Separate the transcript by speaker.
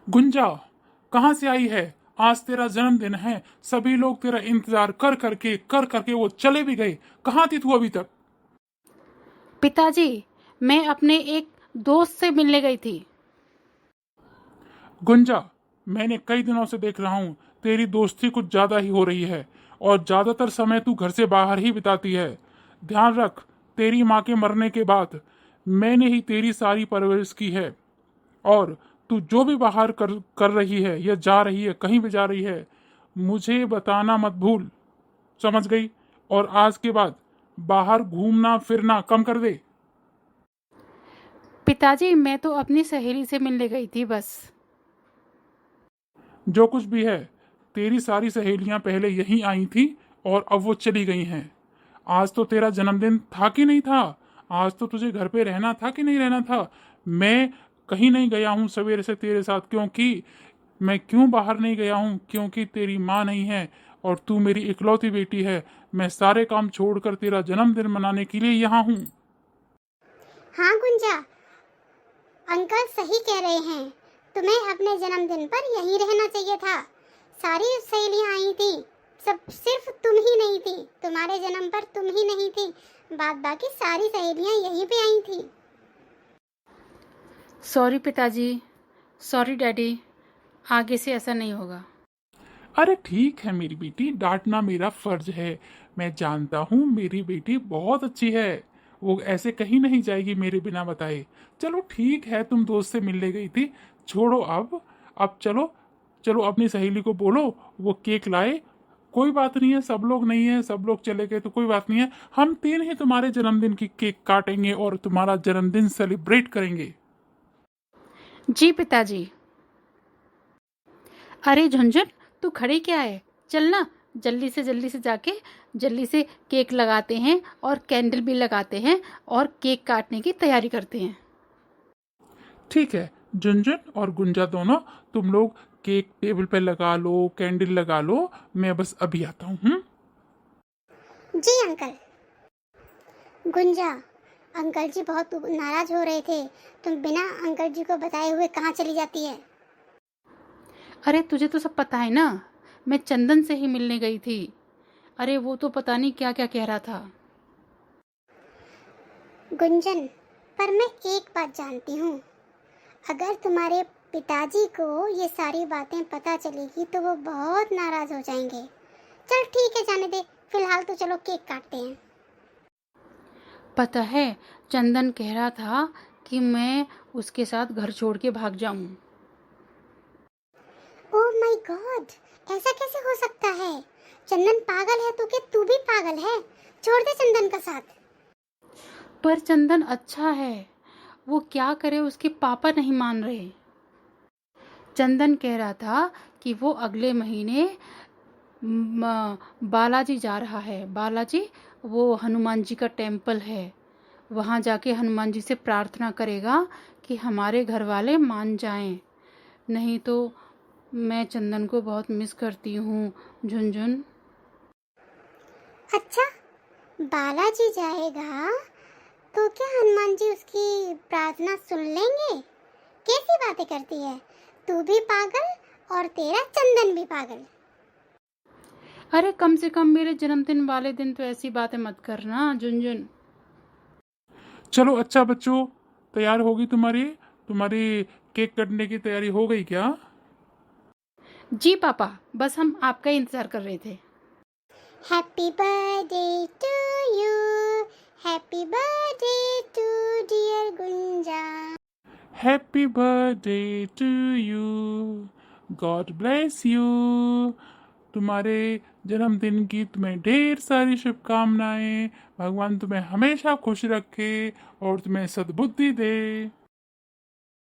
Speaker 1: गुंजा, कहाँ से आई है? आज तेरा जन्मदिन है, सभी लोग तेरा इंतजार कर करके वो चले भी गए। कहाँ थी तू अभी तक?
Speaker 2: पिताजी, मैं अपने एक दोस्त से मिलने गई थी।
Speaker 1: गुंजा, मैंने कई दिनों से देख रहा हूँ, तेरी दोस्ती कुछ ज्यादा ही हो रही है और ज्यादातर समय तू घर से बाहर ही बिताती है। ध्यान रख, तेरी माँ के मरने के बाद मैंने ही तेरी सारी परवरिश की है और तू जो भी बाहर कर रही है या जा रही है, कहीं भी जा रही है, मुझे बताना मत भूल। समझ गई? और आज के बाद बाहर घूमना फिरना कम कर दे।
Speaker 2: पिताजी, मैं तो अपनी सहेली से मिलने गई थी बस।
Speaker 1: जो कुछ भी है, तेरी सारी सहेलियां पहले यहीं आई थी और अब वो चली गई हैं। आज तो तेरा जन्मदिन था कि नहीं था? आज तो तुझे घर पे रहना था कि नहीं रहना था? मैं कहीं नहीं गया हूँ सवेरे से तेरे साथ, क्योंकि मैं क्यों बाहर नहीं गया हूँ? क्योंकि तेरी माँ नहीं है और तू मेरी इकलौती बेटी है। मैं सारे काम छोड़कर तेरा जन्मदिन मनाने के लिए यहाँ हूँ।
Speaker 3: हाँ गुंजा, अंकल सही कह रहे हैं। तुम्हें अपने जन्मदिन पर यहीं रहना चाहिए था। सारी सहेलियां आई थी, सब सिर्फ तुम ही नहीं थी। तुम्हारे जन्म पर तुम ही नहीं थी, बाकी सारी सहेलियां यहीं पे आई थी।
Speaker 2: सॉरी पिताजी, सॉरी डैडी, आगे से ऐसा नहीं होगा।
Speaker 1: अरे ठीक है मेरी बेटी, डांटना मेरा फर्ज है। मैं जानता हूँ मेरी बेटी बहुत अच्छी है, वो ऐसे कहीं नहीं जाएगी मेरे बिना बताए। चलो ठीक है, तुम दोस्त से मिलने गई थी, छोड़ो अब चलो चलो अपनी सहेली को बोलो वो केक लाए। कोई बात नहीं है, सब लोग नहीं है, सब लोग चले गए तो कोई बात नहीं है। हम तीन ही तुम्हारे जन्मदिन की केक काटेंगे और तुम्हारा जन्मदिन सेलिब्रेट करेंगे।
Speaker 2: जी पिताजी। अरे झुंझुन, तू खड़ी क्या है? चलना, जल्दी से जाके जल्दी से केक लगाते हैं और कैंडल भी लगाते हैं और केक काटने की तैयारी करते हैं।
Speaker 1: ठीक है, झुनझुन और गुंजा दोनों, तुम लोग केक टेबल पे लगा लो, कैंडल लगा लो, मैं बस अभी आता हूँ।
Speaker 3: जी अंकल। गुंजा, अंकल जी बहुत नाराज हो रहे थे। तुम बिना अंकल जी को बताए हुए कहाँ चली जाती है?
Speaker 2: अरे तुझे तो सब पता है ना, मैं चंदन से ही मिलने गई थी। अरे वो तो पता नहीं क्या क्या कह रहा था।
Speaker 3: गुंजन, पर मैं एक बात जानती हूँ, अगर तुम्हारे पिताजी को ये सारी बातें पता चलेगी तो वो बहुत नाराज हो जाएंगे। चल ठीक है, जाने दे, फिलहाल तो चलो केक काटते हैं।
Speaker 2: पता है, चंदन कह रहा था कि मैं उसके साथ घर छोड़ के भाग जाऊं।
Speaker 3: ओह माय गॉड, ऐसा कैसे हो सकता है? चंदन पागल है तो क्या तू भी पागल है? छोड़ दे चंदन का साथ।
Speaker 2: पर चंदन अच्छा है, वो क्या करे, उसके पापा नहीं मान रहे। चंदन कह रहा था कि वो अगले महीने बालाजी जा रहा है। बालाजी, वो हनुमान जी का टेम्पल है, वहाँ जाके हनुमान जी से प्रार्थना करेगा कि हमारे घर वाले मान जाएं। नहीं तो मैं चंदन को बहुत मिस करती हूँ झुनझुन।
Speaker 3: अच्छा, बालाजी जाएगा तो क्या हनुमान जी उसकी प्रार्थना सुन लेंगे? कैसी बातें करती है? तू भी पागल और तेरा चंदन भी पागल।
Speaker 2: अरे कम से कम मेरे जन्मदिन वाले दिन तो ऐसी बातें मत करना झुनझुन।
Speaker 1: चलो अच्छा बच्चों, तैयार होगी तुम्हारी तुम्हारी केक कटने की तैयारी हो गई क्या?
Speaker 2: जी पापा, बस हम आपका ही इंतजार कर रहे थे।
Speaker 3: Happy birthday to you, happy birthday to dear Gunja.
Speaker 1: Happy birthday to you, God bless you. तुम्हारे जन्मदिन की तुम्हें ढेर सारी शुभकामनाएं। भगवान तुम्हें हमेशा खुश रखे और तुम्हें सद्बुद्धि दे।